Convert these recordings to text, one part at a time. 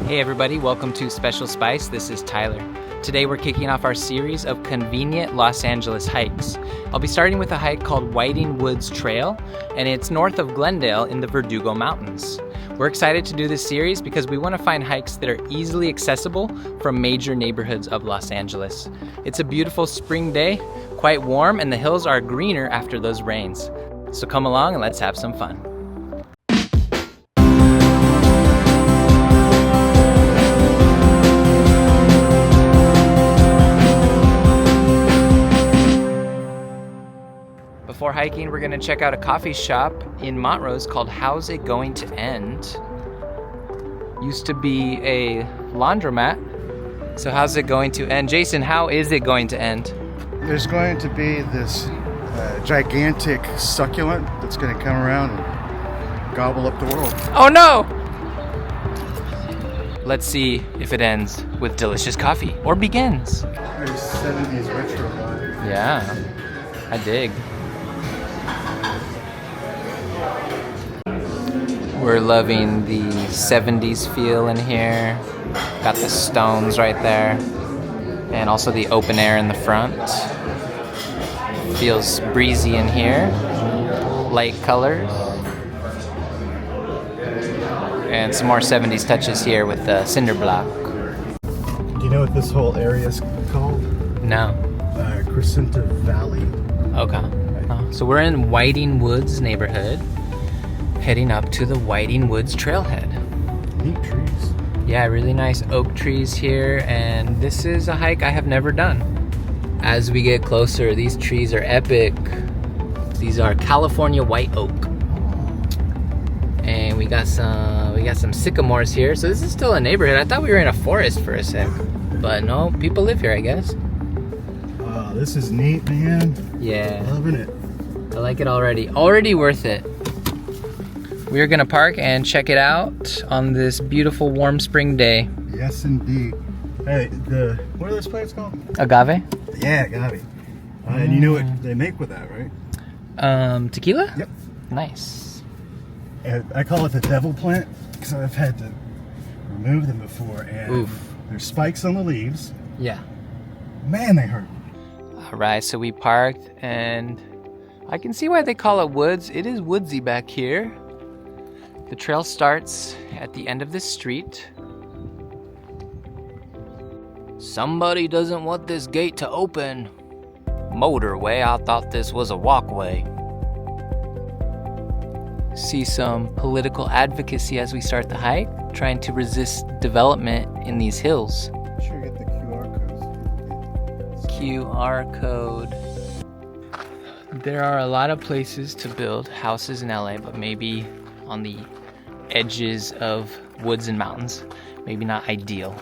Hey everybody, welcome to Special Spice. This is Tyler. Today we're kicking off our series of convenient Los Angeles hikes. I'll be starting with a hike called Whiting Woods Trail, and it's north of Glendale in the Verdugo Mountains. We're excited to do this series because we want to find hikes that are easily accessible from major neighborhoods of Los Angeles. It's a beautiful spring day, quite warm, and the hills are greener after those rains. So come along and let's have some fun. Before hiking, we're gonna check out a coffee shop in Montrose called How's It Going to End? Used to be a laundromat. So how's it going to end? Jason, how is it going to end? There's going to be this gigantic succulent that's going to come around and gobble up the world. Oh no! Let's see if it ends with delicious coffee or begins. There's 70s retro vibe. Yeah, I dig. We're loving the 70s feel in here. Got the stones right there. And also the open air in the front. Feels breezy in here. Light colors. And some more 70s touches here with the cinder block. Do you know what this whole area is called? No. Crescenta Valley. Okay. So we're in Whiting Woods neighborhood. Heading up to the Whiting Woods trailhead. Neat trees. Yeah, really nice oak trees here, and this is a hike I have never done. As we get closer, these trees are epic. These are California white oak. And we got some sycamores here. So this is still a neighborhood. I thought we were in a forest for a sec. But no, people live here, I guess. Wow, this is neat, man. Yeah. Loving it. I like it already. Already worth it. We're gonna park and check it out on this beautiful warm spring day. Yes, indeed. Hey, what are those plants called? Agave? Yeah, agave. And you know what they make with that, right? Tequila? Yep. Nice. And I call it the devil plant because I've had to remove them before, and Oof. there's spikes on the leaves. Yeah. Man, they hurt. All right, so we parked, and I can see why they call it woods. It is woodsy back here. The trail starts at the end of this street. Somebody doesn't want this gate to open. Motorway, I thought this was a walkway. See some political advocacy as we start the hike, trying to resist development in these hills. Be sure to get the QR codes. QR code. There are a lot of places to build houses in LA, but maybe on the edges of woods and mountains. Maybe not ideal.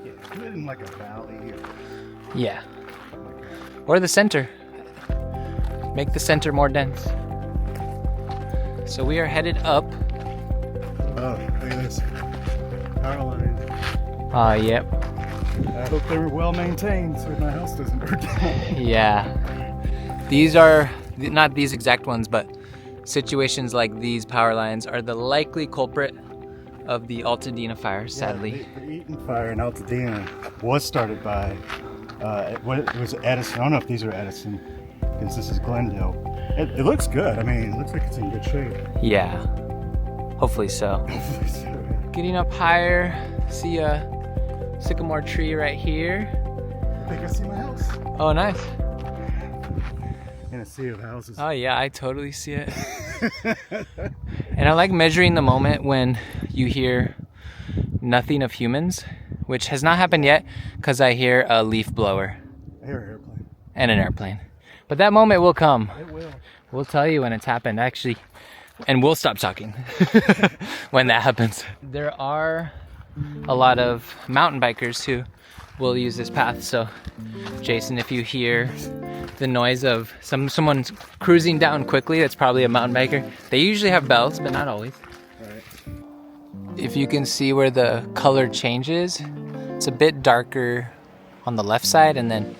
Yeah, do it in like a valley here. Yeah. Or the center. Make the center more dense. So we are headed up. Oh, look at this. Power line. Yep. I hope they were well maintained so my house doesn't burn down. Yeah. These are, not these exact ones, but situations like these power lines are the likely culprit of the Altadena fire, sadly. The Eaton fire in Altadena was started by, it was Edison. I don't know if these are Edison, because this is Glendale. It looks good. I mean, it looks like it's in good shape. Yeah. Hopefully so. Hopefully so, yeah. Getting up higher, see a sycamore tree right here. I think I see my house. Oh, nice. In a sea of houses. Oh yeah, I totally see it. And I like measuring the moment when you hear nothing of humans, which has not happened yet because I hear a leaf blower. I hear an airplane. And an airplane. But that moment will come. It will. We'll tell you when it's happened, actually. And we'll stop talking when that happens. There are a lot of mountain bikers who will use this path. So, Jason, if you hear the noise of someone cruising down quickly, that's probably a mountain biker. They usually have bells, but not always. Right. If you can see where the color changes, it's a bit darker on the left side and then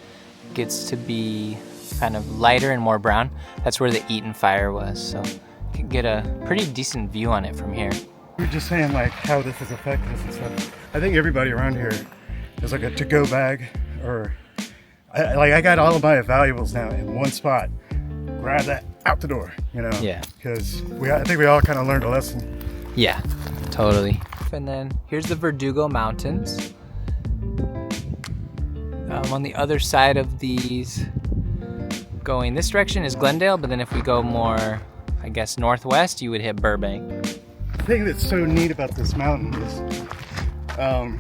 gets to be kind of lighter and more brown. That's where the Eaton fire was, so you can get a pretty decent view on it from here. We were just saying like how this has affected us and stuff. I think everybody around here is like a to-go bag, or I got all of my valuables now in one spot. Grab that out the door, you know? Yeah. Because I think we all kind of learned a lesson. Yeah, totally. And then here's the Verdugo Mountains. On the other side of these, going this direction is Glendale, but then if we go more, I guess, northwest, you would hit Burbank. The thing that's so neat about this mountain is,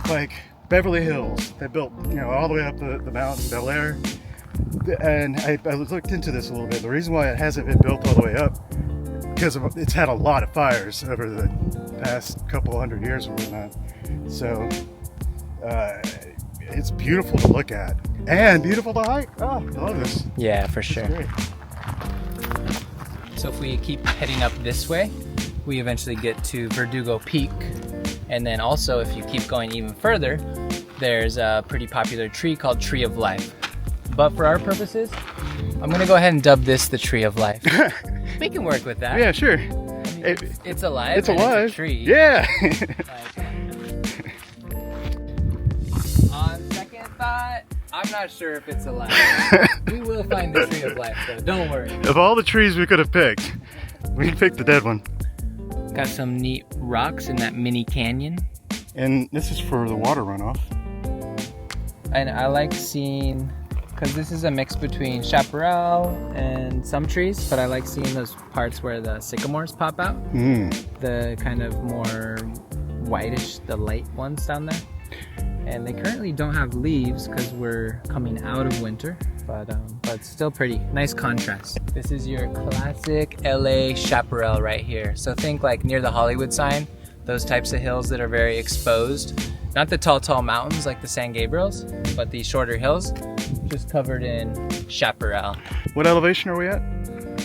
like Beverly Hills, they built, you know, all the way up the mountain, Bel Air. And I looked into this a little bit. The reason why it hasn't been built all the way up, because it's had a lot of fires over the past couple hundred years or whatnot. So it's beautiful to look at and beautiful to hike. Oh, I love this. Yeah, for sure. Great. So if we keep heading up this way, we eventually get to Verdugo Peak. And then also, if you keep going even further, there's a pretty popular tree called Tree of Life. But for our purposes, I'm gonna go ahead and dub this the Tree of Life. We can work with that. Yeah, sure. I mean, it's alive. It's alive. It's a tree. Yeah. On second thought, I'm not sure if it's alive. We will find the Tree of Life, though. Don't worry. Of all the trees we could have picked, we picked the dead one. Got some neat rocks in that mini canyon. And this is for the water runoff. And I like seeing, because this is a mix between chaparral and some trees, but I like seeing those parts where the sycamores pop out. The kind of more whitish, the light ones down there. And they currently don't have leaves because we're coming out of winter, but still pretty nice contrast. This is your classic LA chaparral right here. So think like near the Hollywood sign, those types of hills that are very exposed. Not the tall mountains like the San Gabriels, but the shorter hills, just covered in chaparral. What elevation are we at?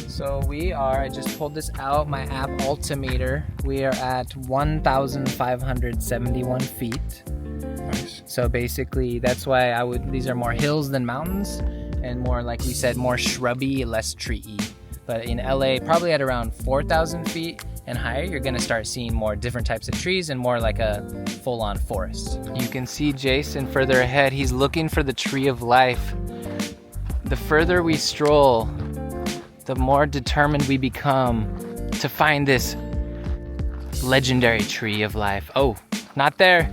So we are, I just pulled this out, my app altimeter. We are at 1,571 feet. Nice. So basically that's why these are more hills than mountains, and more, like we said, more shrubby, less tree-y. But in LA, probably at around 4,000 feet and higher, you're gonna start seeing more different types of trees and more like a full-on forest. You can see Jason further ahead, he's looking for the Tree of Life. The further we stroll, the more determined we become to find this legendary Tree of Life. Oh, not there.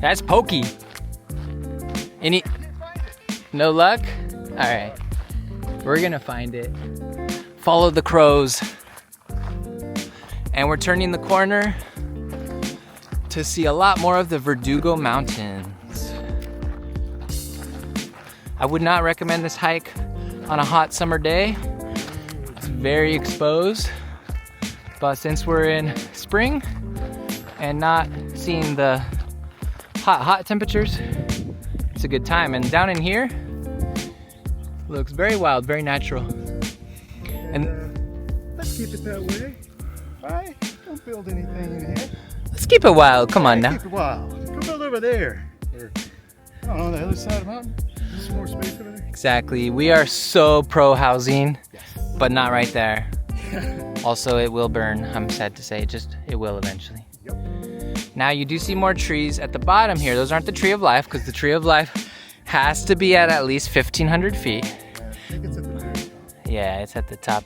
That's Pokey. No luck? All right, we're gonna find it. Follow the crows. And we're turning the corner to see a lot more of the Verdugo Mountains. I would not recommend this hike on a hot summer day. It's very exposed, but since we're in spring and not seeing the hot temperatures, it's a good time. And down in here, looks very wild, very natural. And let's keep it that way. Right? Don't build anything in here. let's keep it wild. Come on now. Keep it wild. Go build over there. Or, I don't know, the other side of the mountain. There's some more space over there. Exactly. We are so pro housing, but not right there. Also, it will burn. I'm sad to say, it will eventually. Yep. Now you do see more trees at the bottom here. Those aren't the Tree of Life, because the Tree of Life has to be at least 1,500 feet. I think it's at the very top. Yeah, it's at the top.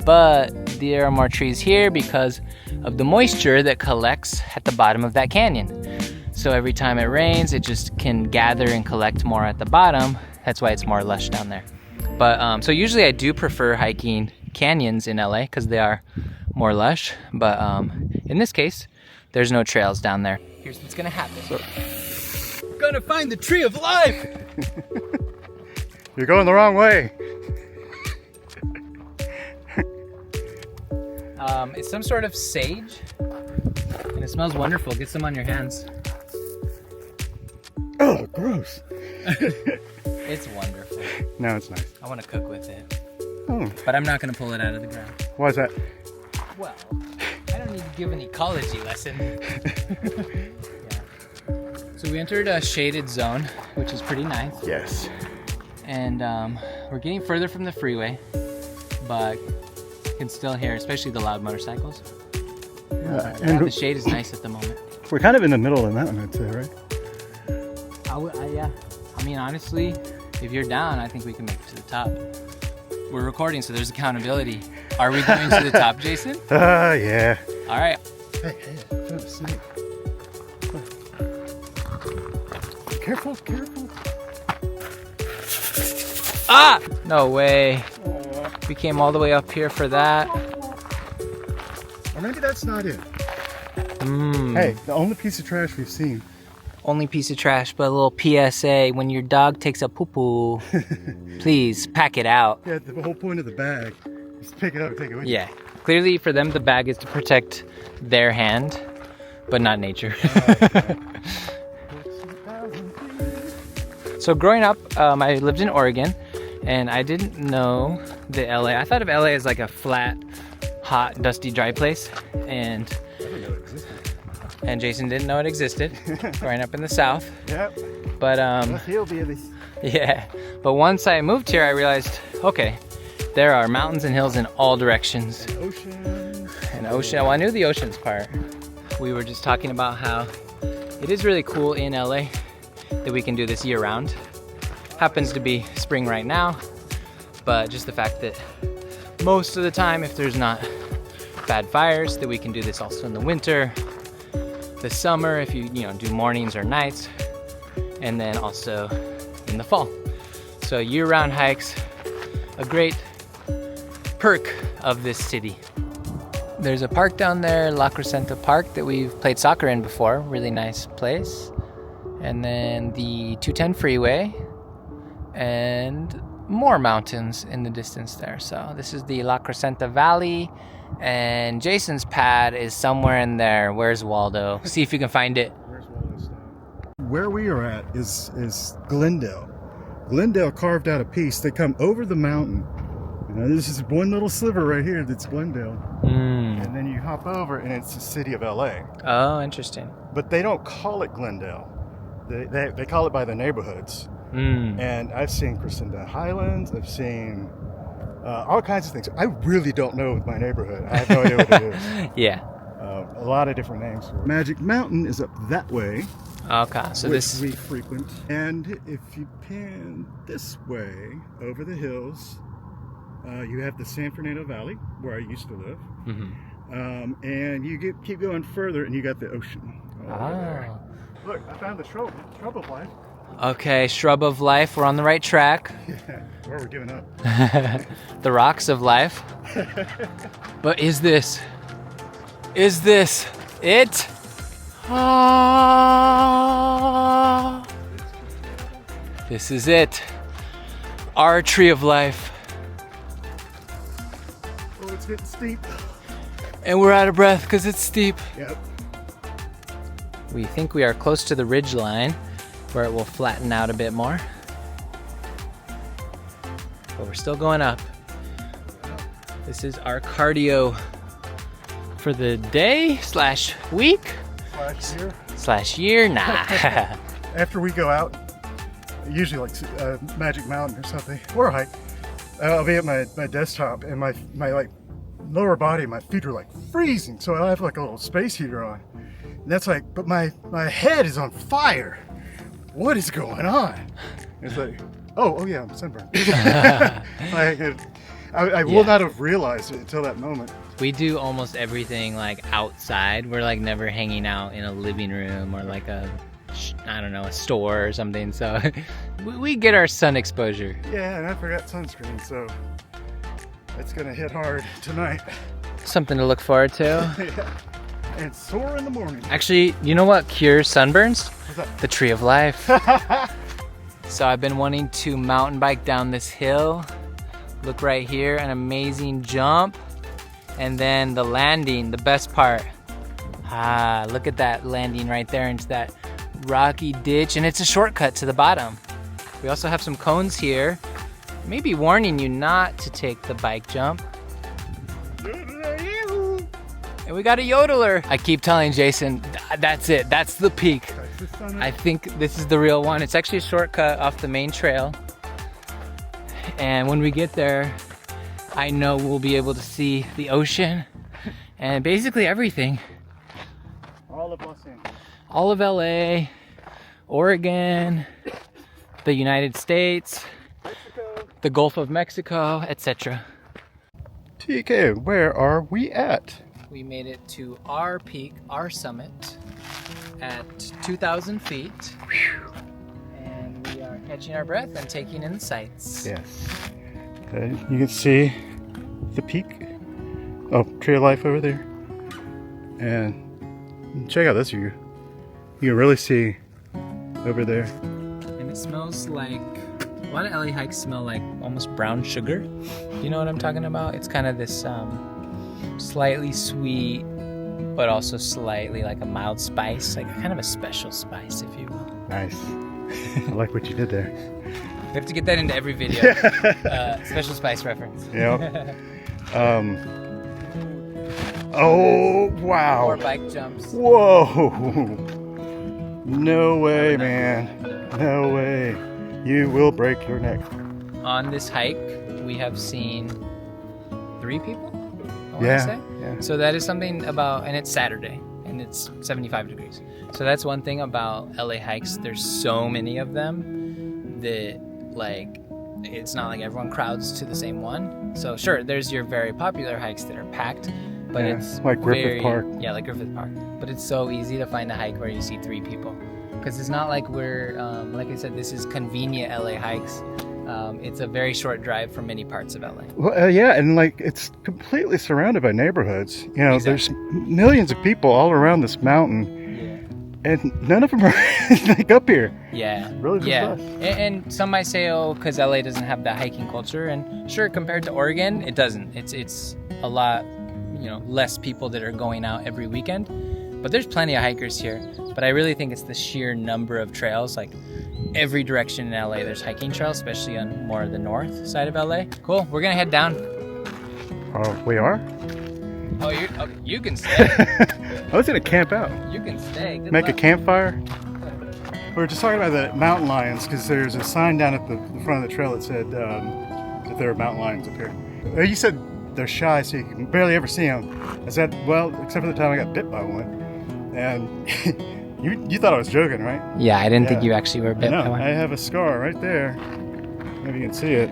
But there are more trees here because of the moisture that collects at the bottom of that canyon. So every time it rains, it just can gather and collect more at the bottom. That's why it's more lush down there. But so usually I do prefer hiking canyons in LA because they are more lush. But in this case, there's no trails down there. Here's what's gonna happen. We're gonna find the Tree of Life! You're going the wrong way. It's some sort of sage, and it smells wonderful. Get some on your hands. Oh, gross. It's wonderful. No, it's nice. I want to cook with it, Oh, but I'm not going to pull it out of the ground. why is that? Well, I don't need to give an ecology lesson. Yeah. So we entered a shaded zone, which is pretty nice. Yes. And we're getting further from the freeway, but you can still hear, especially the loud motorcycles. Yeah, Yeah, and the shade is nice at the moment. we're kind of in the middle of the mountain, I'd say, right? Yeah. I mean, honestly, if you're down, I think we can make it to the top. We're recording, so there's accountability. Are we going to the top, Jason? Yeah. All right. Hey, I found a snake. Careful, careful. Ah! No way. We came all the way up here for that. Or maybe that's not it. Mm. Hey, the only piece of trash we've seen. Only piece of trash, but a little PSA. When your dog takes a poo-poo, please pack it out. Yeah, the whole point of the bag is to pick it up and take it with you. Yeah. Clearly for them, the bag is to protect their hand, but not nature. So growing up, I lived in Oregon, and I didn't know that LA. I thought of LA as like a flat, hot, dusty, dry place, and I didn't know it existed. and Jason didn't know it existed growing up in the South. Yep. But yeah. But once I moved here, I realized, okay, there are mountains and hills in all directions. Oceans. An ocean. Well, I knew the oceans part. We were just talking about how it is really cool in LA that we can do this year round. Happens to be spring right now, but just the fact that most of the time, if there's not bad fires, that we can do this also in the winter, the summer, if you do mornings or nights, and then also in the fall. So year-round hikes, a great perk of this city. There's a park down there, La Crescenta Park, that we've played soccer in before. Really nice place. And then the 210 freeway and more mountains in the distance there. So this is the La Crescenta Valley, and Jason's pad is somewhere in there. Where's Waldo? See if you can find it. Where's Waldo's stuff? Where we are at is Glendale. Glendale carved out a piece. They come over the mountain. This is one little sliver right here that's Glendale. And then you hop over and it's the city of LA. Oh, interesting. But they don't call it Glendale. They call it by the neighborhoods. And I've seen Crescenta Highlands. I've seen all kinds of things. I really don't know my neighborhood. I have no idea what it is. Yeah. A lot of different names for it. Magic Mountain is up that way. Okay, so which this we frequent. And if you pan this way over the hills, you have the San Fernando Valley, where I used to live. And you keep going further, and you got the ocean. There. Look, I found the shrub of life. Okay, shrub of life. We're on the right track. Yeah, where we're giving up. The rocks of life. But is this it? Ah, this is it. Our tree of life. Oh, it's getting steep. And we're out of breath because it's steep. Yep. We think we are close to the ridge line where it will flatten out a bit more. But we're still going up. This is our cardio for the day / week / year. Nah. After we go out, usually like Magic Mountain or something, or a hike, I'll be at my desktop, and my like lower body, my feet are like freezing, so I have like a little space heater on. And that's like, but my head is on fire. What is going on? It's like, oh yeah, I'm sunburned. I will not have realized it until that moment. We do almost everything like outside. We're like never hanging out in a living room or like a store or something. So we get our sun exposure. Yeah, and I forgot sunscreen, so it's gonna hit hard tonight. Something to look forward to. Yeah. And sore in the morning. Actually, you know what cures sunburns? What's that? The tree of life. So I've been wanting to mountain bike down this hill. Look right here, an amazing jump. And then the landing, the best part. Look at that landing right there into that rocky ditch, and it's a shortcut to the bottom. We also have some cones here, maybe warning you not to take the bike jump. And we got a yodeler. I keep telling Jason, that's it, that's the peak. I think this is the real one. It's actually a shortcut off the main trail. And when we get there, I know we'll be able to see the ocean and basically everything. All of Los Angeles. All of LA, Oregon, the United States, Mexico. the Gulf of Mexico, etc. TK, where are we at? We made it to our peak, our summit, at 2,000 feet. And we are catching our breath and taking in the sights. Yes. You can see the peak. Oh, Tree of Life over there. And check out this view. You can really see over there. And it smells like, a lot of LA hikes smell like almost brown sugar. Do you know what I'm talking about? It's kind of this slightly sweet, but also slightly like a mild spice, like kind of a special spice, if you will. Nice. I like what you did there. We have to get that into every video. Special spice reference. Yep. Oh, wow. More bike jumps. Whoa. No way, man. No way. You will break your neck. On this hike, we have seen 3 people, I want Yeah, to say. yeah. So that is something about, and it's Saturday, and it's 75 degrees. So that's one thing about LA hikes. There's so many of them that, like, it's not like everyone crowds to the same one. So sure, there's your very popular hikes that are packed, but Yeah, it's like Griffith Park. Yeah, like Griffith Park. But it's so easy to find a hike where you see 3 people. Because it's not like we're, like I said, this is convenient LA hikes. It's a very short drive from many parts of LA. Well, yeah, and like it's completely surrounded by neighborhoods. You know, Exactly. there's millions of people all around this mountain, and none of them are like up here. Yeah. Really just Yeah. us. And some might say, oh, because LA doesn't have that hiking culture. And sure, compared to Oregon, it doesn't. It's a lot, less people that are going out every weekend. But there's plenty of hikers here. But I really think it's the sheer number of trails. Like every direction in LA, there's hiking trails, especially on more of the north side of LA. Cool. We're gonna head down. Oh, we are? Oh, you can stay. I was gonna camp out, You can stay. Good make a luck. campfire. We were just talking about the mountain lions because there's a sign down at the front of the trail that said that there are mountain lions up here. You said they're shy, so you can barely ever see them. I said, well, except for the time I got bit by one. And you thought I was joking, right? Yeah, I didn't think Yeah. you actually were bit by No, one. I have a scar right there. Maybe you can see it.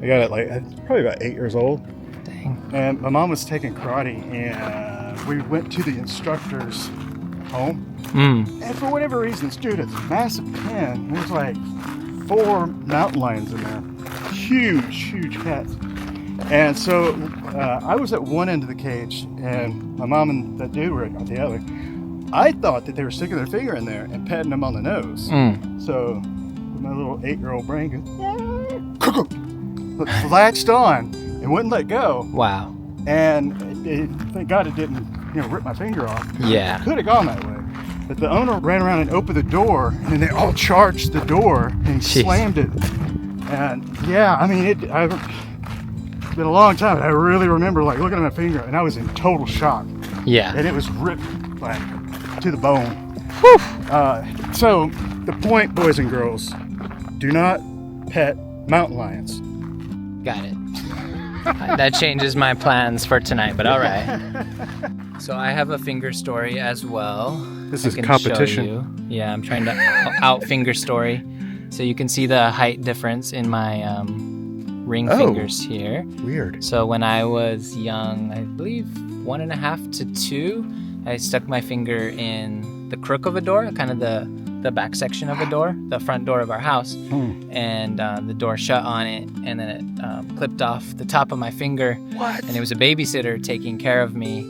I got it like probably about 8 years old. Dang. And my mom was taking karate, and we went to the instructor's home. And for whatever reason, dude, it's a massive pen. There's like 4 mountain lions in there. Huge cats. And so I was at one end of the cage, and my mom and that dude were at the other. I thought that they were sticking their finger in there and patting them on the nose. So my little 8-year-old brain goes, latched on and wouldn't let go. Wow. And thank God it didn't, rip my finger off. Yeah. It could have gone that way. But the owner ran around and opened the door, and then they all charged the door and Jeez. slammed it. And yeah, I mean, it's been a long time. I really remember like looking at my finger, and I was in total shock. Yeah. And it was ripped like to the bone. Whew. So the point, boys and girls, do not pet mountain lions. Got it. That changes my plans for tonight, but all right. So I have a finger story as well. This I is can competition. show you. Yeah, I'm trying to out finger story. So you can see the height difference in my ring fingers here. Weird. So when I was young, I believe 1.5 to 2, I stuck my finger in the crook of a door, kind of the back section of a door, the front door of our house, and the door shut on it, and then it clipped off the top of my finger. What? And it was a babysitter taking care of me.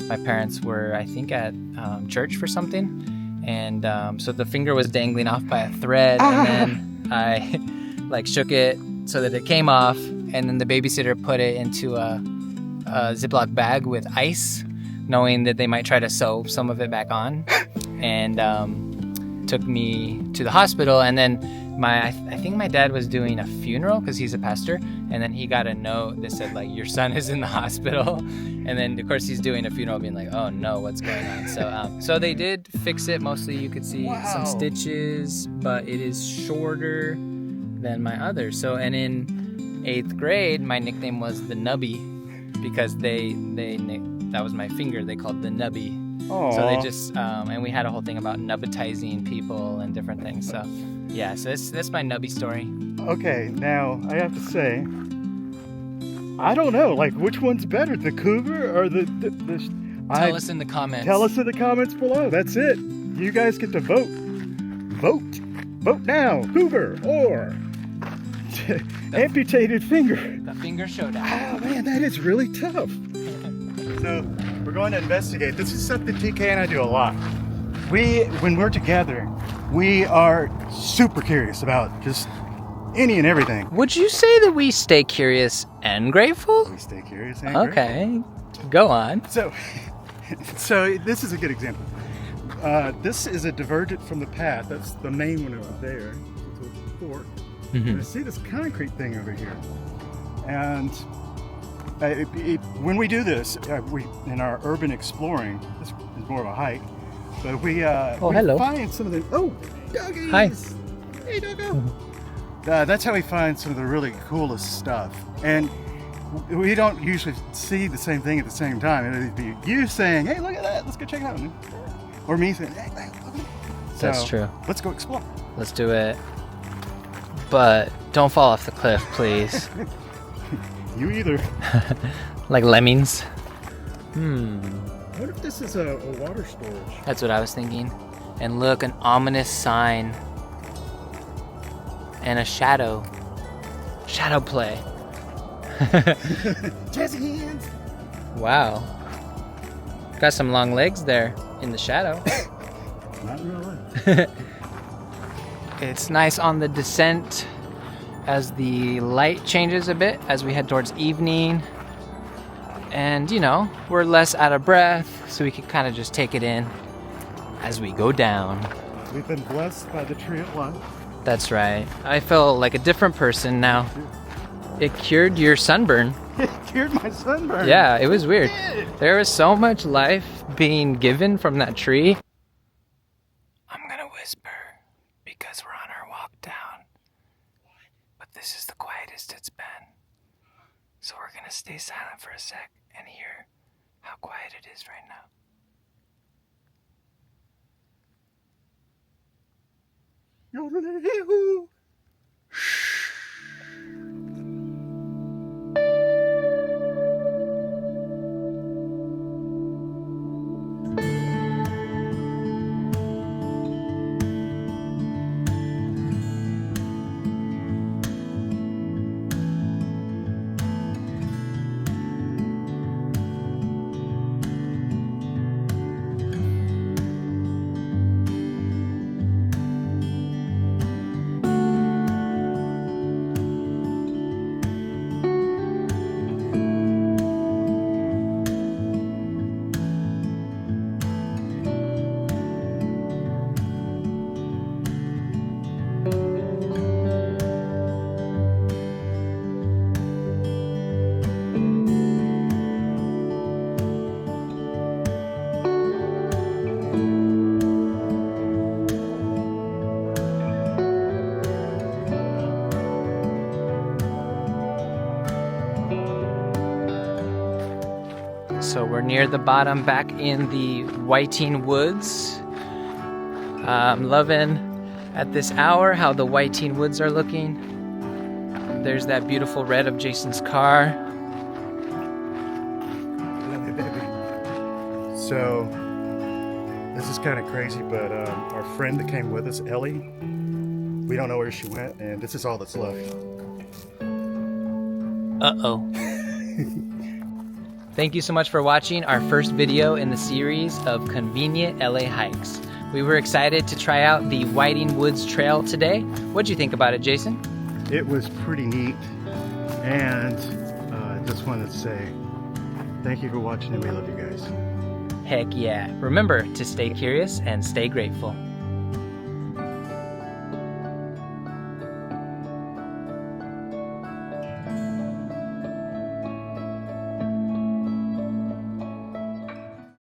My parents were, I think, at church for something, and so the finger was dangling off by a thread, and then I shook it so that it came off, and then the babysitter put it into a Ziploc bag with ice, knowing that they might try to sew some of it back on, and took me to the hospital. And then I think my dad was doing a funeral because he's a pastor, and then he got a note that said your son is in the hospital, and then of course he's doing a funeral being like, oh no, what's going on? So they did fix it. Mostly you could see some stitches, but it is shorter than my others. So, and in 8th grade my nickname was the Nubby because they that was my finger. They called the nubby. Oh. So they just, and we had a whole thing about nubbitizing people and different things. So yeah, so that's my nubby story. Okay, now I have to say, I don't know, like which one's better, the cougar or the Tell us in the comments. Tell us in the comments below. That's it. You guys get to vote. Vote now. Cougar or amputated finger. The finger showdown. Oh man, that is really tough. So we're going to investigate. This is something TK and I do a lot. When we're together, we are super curious about just any and everything. Would you say that we stay curious and grateful? We stay curious and grateful. Okay, go on. So this is a good example. This is a divergent from the path. That's the main one over there. So it's a fork. And I see this concrete thing over here. And when we do this, we in our urban exploring, this is more of a hike, but we hello. Find some of the doggies. Hi. Hey, doggo. That's how we find some of the really coolest stuff. And we don't usually see the same thing at the same time. It'd be you saying, "Hey, look at that! Let's go check it out," or me saying, "Hey, look at that." That's true. Let's go explore. Let's do it. But don't fall off the cliff, please. You either. Like lemmings. What if this is a water storage? That's what I was thinking. And look, an ominous sign. And a shadow. Shadow play. Jazzy hands. Wow. Got some long legs there in the shadow. Not in real life. It's nice on the descent as the light changes a bit as we head towards evening. And, you know, we're less out of breath, so we can kind of just take it in as we go down. We've been blessed by the tree of life. That's right. I feel like a different person now. It cured your sunburn. It cured my sunburn. Yeah, it was weird. There was so much life being given from that tree. I'm gonna whisper because we're on our walk down. But this is the quietest it's been. So we're gonna stay silent for a sec and hear how quiet it is right now. So we're near the bottom back in the Whiting Woods. I'm loving at this hour how the Whiting Woods are looking. There's that beautiful red of Jason's car. Love you, baby. So, this is kind of crazy, but our friend that came with us, Ellie, we don't know where she went, and this is all that's left. Uh-oh. Thank you so much for watching our first video in the series of convenient LA hikes. We were excited to try out the Whiting Woods Trail today. What'd you think about it, Jason? It was pretty neat, and I just wanted to say thank you for watching, and we love you guys. Heck yeah. Remember to stay curious and stay grateful.